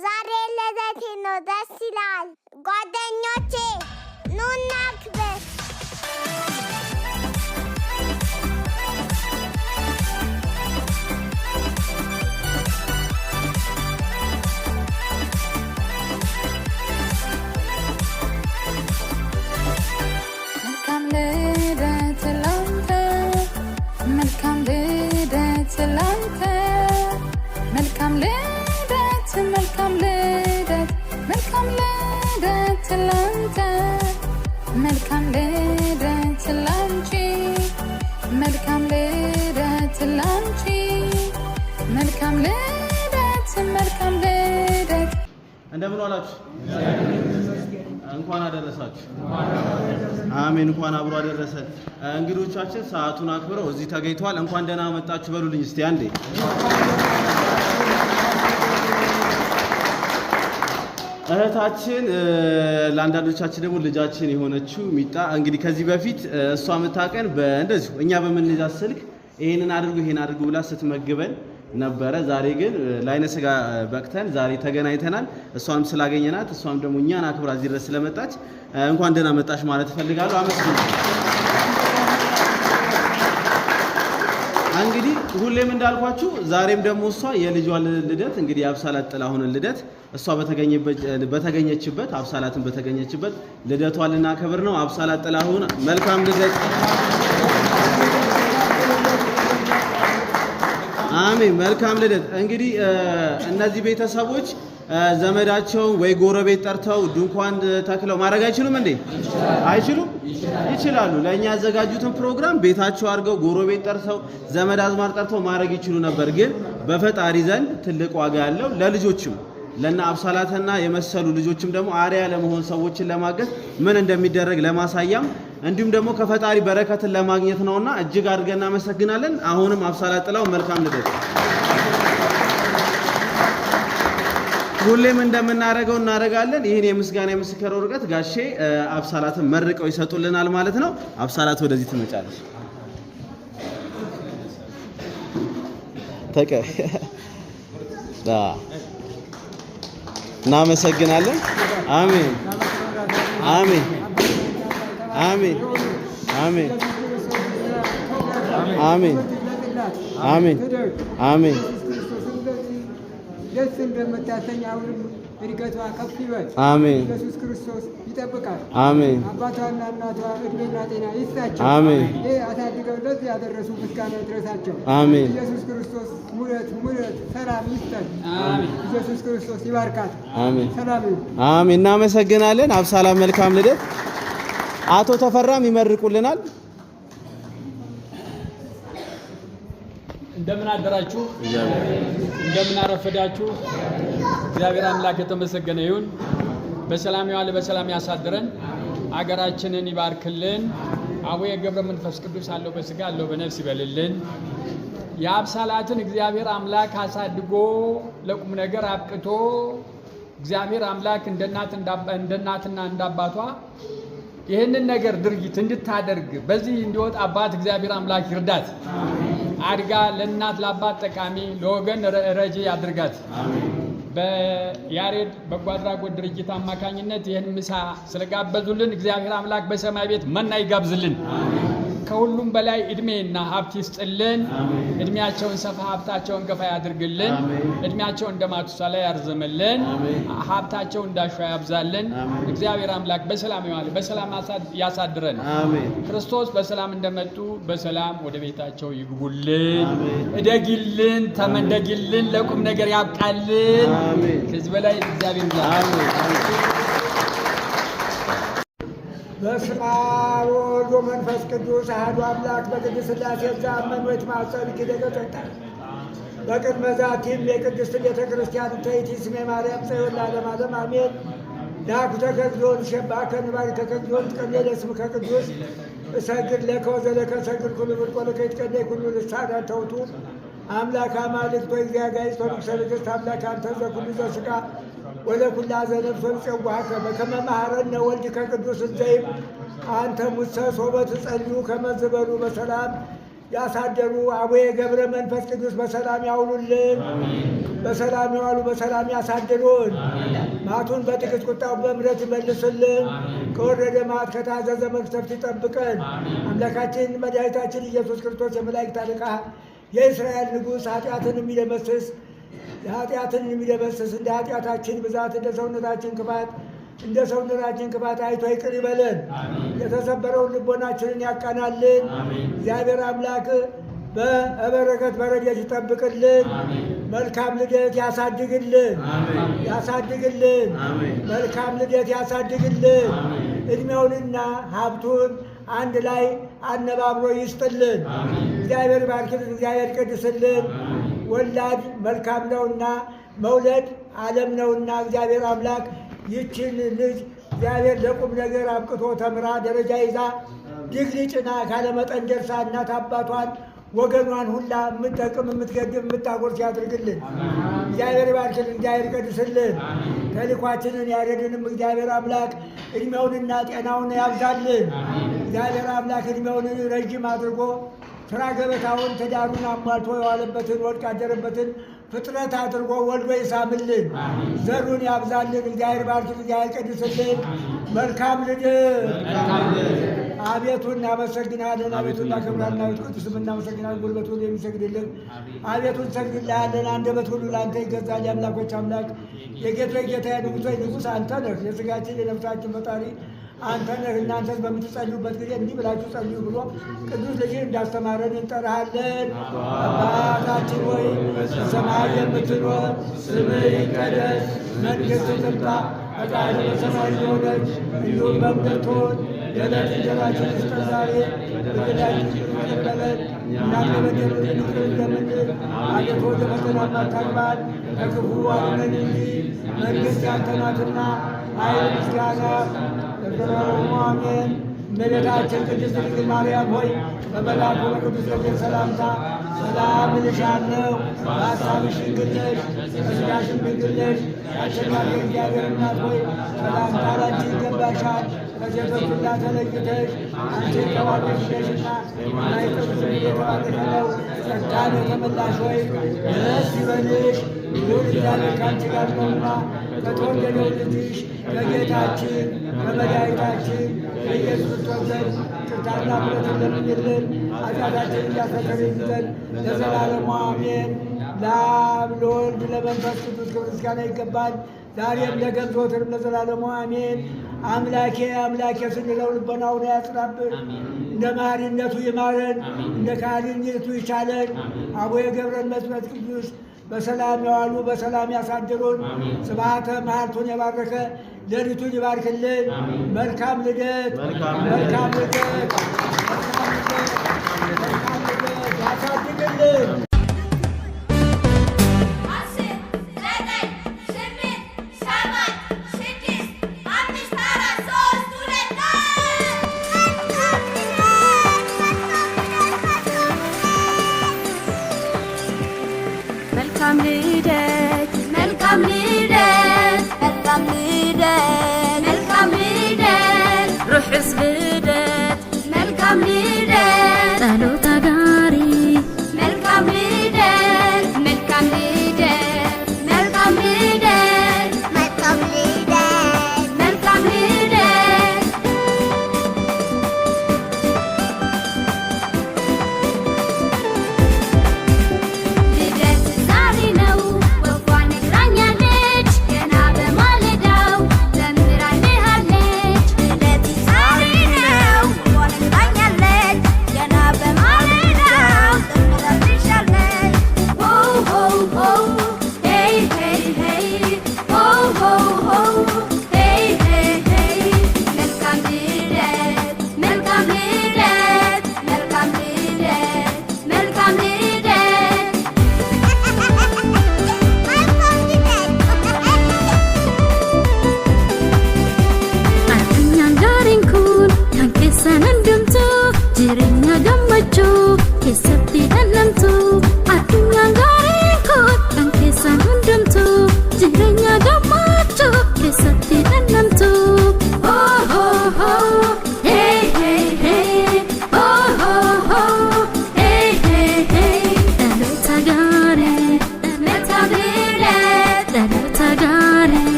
ዛሬ ልደቴ ነው። ደስ ይላል። ጓደኞቼ ኑና ክብር። መልካም ልደት ላንተ፣ መልካም ልደት ላንተ፣ መልካም ልደት፣ መልካም ልደት፣ መልካም ልደት ላንተ፣ መልካም ልደት ላንቺ፣ መልካም ልደት ላንቺ፣ መልካም ልደት፣ መልካም ልደት። እንደምን ዋላችሁ? እንኳን አደረሳችሁ። አሜን። እንኳን አብሮ አደረሰን። እንግዶቻችን ሰዓቱን አክብረው እዚህ ተገኝተዋል። እንኳን ደህና መጣችሁ በሉልኝ እስቲ አንዴ። እህታችን ለአንዳንዶቻችን ደግሞ ልጃችን የሆነችው ሚጣ እንግዲህ ከዚህ በፊት እሷ የምታውቀን እንደዚሁ እኛ በምንይዛት ስልክ ይሄንን አድርጉ ይሄን አድርጉ ብላ ስትመግበን ነበረ። ዛሬ ግን ለዓይነ ሥጋ በቅተን ዛሬ ተገናኝተናል። እሷንም ስላገኘናት እሷም ደግሞ እኛን አክብራ እዚህ ድረስ ስለመጣች እንኳን ደህና መጣሽ ማለት እፈልጋለሁ። አመስግኑ። እንግዲህ ሁሌም እንዳልኳችሁ ዛሬም ደግሞ እሷ የልጇን ልደት እንግዲህ አብሳላት ጥላሁንን ልደት እሷ በተገኘችበት አብሳላትን በተገኘችበት ልደቷን ልናከብር ነው። አብሳላት ጥላሁን መልካም ልደት። አሜን። መልካም ልደት። እንግዲህ እነዚህ ቤተሰቦች ዘመዳቸውን ወይ ጎረቤት ጠርተው ድንኳን ተክለው ማድረግ አይችሉም እንዴ? አይችሉም? ይችላሉ። ለኛ ያዘጋጁትን ፕሮግራም ቤታቸው አድርገው ጎረቤት ጠርተው ዘመድ አዝማር ጠርተው ማድረግ ይችሉ ነበር። ግን በፈጣሪ ዘንድ ትልቅ ዋጋ ያለው ለልጆችም ለና አብሳላትና የመሰሉ ልጆችም ደግሞ አሪያ ለመሆን ሰዎችን ለማገዝ ምን እንደሚደረግ ለማሳያም እንዲሁም ደግሞ ከፈጣሪ በረከትን ለማግኘት ነውና እጅግ አድርገን እናመሰግናለን። አሁንም አብሳላት ጥላሁን መልካም ልደት። ሁሌም እንደምናደርገው እናደርጋለን። ይህን የምስጋና የምስክር ወረቀት ጋሼ አብሳላትን መርቀው ይሰጡልናል ማለት ነው። አብሳላት ወደዚህ ትመጫለሽ። እናመሰግናለን። አሜን አሜን አሜን አሜን አሜን አሜን አሜን። ደስ እንደምታሰኝ አሁንም እድገቷ ከፍ ይበል። አሜን። ኢየሱስ ክርስቶስ ይጠብቃል። አሜን። አባቷና እናቷ እድሜና ጤና ይስጣቸው። አሜን። ይህ አሳድገው ለዚህ ያደረሱ ምስጋና ይድረሳቸው። አሜን። ኢየሱስ ክርስቶስ ሙረት ሰላም ይስጠን። አሜን። ኢየሱስ ክርስቶስ ይባርካት። አሜን። ሰላም ይሁን። አሜን። እናመሰግናለን። አብሳላት መልካም ልደት። አቶ ተፈራም ይመርቁልናል። እንደምን አደራችሁ? እንደምን አረፈዳችሁ? እግዚአብሔር አምላክ የተመሰገነ ይሁን። በሰላም ያዋለ በሰላም ያሳድረን። አገራችንን ይባርክልን። አቡነ ገብረ መንፈስ ቅዱስ አለው በስጋ አለው በነፍስ ይበልልን። የአብሳላትን እግዚአብሔር አምላክ አሳድጎ ለቁም ነገር አብቅቶ እግዚአብሔር አምላክ እንደናትና እንዳባቷ ይህንን ነገር ድርጊት እንድታደርግ በዚህ እንዲወጣ አባት እግዚአብሔር አምላክ ይርዳት። አድጋ ለእናት ለአባት ጠቃሚ ለወገን ረጂ ያድርጋት። በያሬድ በጎ አድራጎት ድርጅት አማካኝነት ይህን ምሳ ስለጋበዙልን እግዚአብሔር አምላክ በሰማይ ቤት መና ይጋብዝልን። ከሁሉም በላይ እድሜና ሀብት ይስጥልን። እድሜያቸውን ሰፋ ሀብታቸውን ገፋ ያድርግልን። እድሜያቸውን እንደ ማቱሳላ ያርዘመልን። ሀብታቸውን እንዳሸዋ ያብዛልን። እግዚአብሔር አምላክ በሰላም ይዋል በሰላም ያሳድረን። ክርስቶስ በሰላም እንደመጡ በሰላም ወደ ቤታቸው ይግቡልን። እደግልን፣ ተመንደግልን፣ ለቁም ነገር ያብቃልን። ከዚህ በላይ እግዚአብሔር በስመ አብ ወወልድ ወመንፈስ ቅዱስ አሐዱ አምላክ በቅድስት ሥላሴ ዘአመኑ ይትማጸኑ ይደገጠጣ በቅድመ ዛቲም የቅድስት ቤተ ክርስቲያን ተይቲ ስሜ ማርያም ጽዮን ለዓለመ ዓለም አሜን። ዳኩ ተከግዶን ሸባከ ንባርከ ከግዶን ትቀሌለ ስምከ ቅዱስ እሰግድ ለከ ወዘለከ እሰግድ ኩሉ ብርቆ ለከ ይትቀደይ ኩሉ ልሳነ ተውቱ አምላክ አማልክት ወእግዚአብሔር ቶንክሰ ነገሥት አምላክ አንተ ዘኩሉ ዘሥጋ ወለኩላ ዘነፍስ ወልጽዋከ በከመ መሐረነ ወልድከ ቅዱስ ዘይብ አንተ ሙሰ ሶበ ትጸልዩ ከመ ዝበሉ በሰላም ያሳደሩ አቡነ ገብረ መንፈስ ቅዱስ በሰላም ያውሉልን። በሰላም ያዋሉ በሰላም ያሳድሩን። ማቱን በትዕግስት ቁጣውን በምሕረት ይመልስልን። ከወረደ መዓት ከታዘዘ መቅሰፍት ይጠብቀን። አምላካችን መድኃኒታችን ኢየሱስ ክርስቶስ የመላእክት አለቃ የእስራኤል ንጉሥ ኃጢአትን የሚደመስስ እንደ ኃጢአታችን ብዛት እንደ ሰውነታችን ክፋት አይቶ ይቅር ይበለን። የተሰበረውን ልቦናችንን ያቃናልን። እግዚአብሔር አምላክ በበረከት በረድኤት ይጠብቅልን። መልካም ልደት ያሳድግልን። መልካም ልደት ያሳድግልን። እድሜውንና ሀብቱን አንድ ላይ አነባብሮ ይስጥልን። እግዚአብሔር ባርክልን። እግዚአብሔር ቅድስልን። ወላድ መልካም ነውና መውለድ ዓለም ነውና እግዚአብሔር አምላክ ይችን ልጅ እግዚአብሔር ለቁም ነገር አብቅቶ ተምራ ደረጃ ይዛ ዲግሪ ጭና ካለመጠን ደርሳ እናት አባቷን ወገኗን ሁላ የምትጠቅም የምትገድም የምታጎርስ ያድርግልን። እግዚአብሔር ባርክልን። እግዚአብሔር ቀድስልን። ተልኳችንን ያሬድንም እግዚአብሔር አምላክ እድሜውንና ጤናውን ያብዛልን። እግዚአብሔር አምላክ እድሜውን ረዥም አድርጎ ስራ ገበታውን ትዳሩን አሟልቶ የዋለበትን ወድቅ ያደረበትን ፍጥረት አድርጎ ወልዶ ይሳምልን። ዘሩን ያብዛልን። እግዚአብሔር ባርክልን። እግዚአብሔር ቀድስልን። መልካም ልደት። አቤቱ እናመሰግናለን። አቤቱ እናከብራለን። አቤቱ ቅዱስም እናመሰግናለን። ጉልበት ሁሉ የሚሰግድልን አቤቱ እንሰግድልሃለን። አንደበት ሁሉ ለአንተ ይገዛል። የአምላኮች አምላክ የጌቶች ጌታ የንጉሶች ንጉሥ አንተ ነህ። የሥጋችን የነፍሳችን ፈጣሪ አንተ ነህ። እናንተስ በምትጸልዩበት ጊዜ እንዲህ ብላችሁ ጸልዩ ብሎ ቅዱስ ልጅህ እንዳስተማረን እንጠራሃለን። አባታችን ሆይ በሰማይ የምትኖር ስምህ ይቀደስ፣ መንግሥትህ ትምጣ፣ ፈቃድህ በሰማይ እንደሆነች እንዲሁም በምድር ትሁን። የዕለት እንጀራችንን ስጠን ዛሬ፣ በደላችንን ይቅር በለን እኛም የበደሉንን ይቅር እንደምንል፣ አቤቱ ወደ ፈተና አታግባን ከክፉ አድነን እንጂ መንግሥት ያንተ ናትና ኃይል፣ ምስጋና ለዘላለሙ አሜን። እመቤታችን ቅድስት ድንግል ማርያም ሆይ በመልአኩ በቅዱስ ገብርኤል ሰላምታ ሰላም እልሻለሁ። በሐሳብሽ ድንግል ነሽ፣ በሥጋሽም ድንግል ነሽ። የአሸናፊ እግዚአብሔር እናት ሆይ ሰላምታ ላንቺ ይገባሻል። ከሴቶች ሁሉ ተለይተሽ አንቺ የተባረክሽ ነሽና የማኅፀንሽ ፍሬ የተባረከ ነው። ጸጋን የተመላሽ ሆይ ደስ ይበልሽ፣ ልዑል እግዚአብሔር ከአንቺ ጋር ነውና ከተወደደው ልጅሽ ከጌታችን ከመድኃኒታችን ከኢየሱስ ክርስቶስ ዘንድ ይቅርታና ምሕረትን ለምኝልን ኃጢአታችንን እንዲያስተሰርይልን ዘንድ ለዘላለሙ አሜን። ለአብ ለወልድ ለመንፈስ ቅዱስ ክብር ምስጋና ይገባል፣ ዛሬም ነገም ዘወትርም ለዘላለሙ አሜን። አምላኬ አምላኬ ስንለው ልቦናውን ያጽናብን፣ እንደ መሐሪነቱ ይማረን፣ እንደ ካህሊነቱ ይቻለን። አቡነ ገብረ መንፈስ ቅዱስ በሰላም ያዋሉ በሰላም ያሳድሩን። ስብሐተ መዓልቱን የባረከ ሌሊቱን ይባርክልን። መልካም ልደት ያሳድግልን። Jireenya gammachuu keessatti dhandhamtu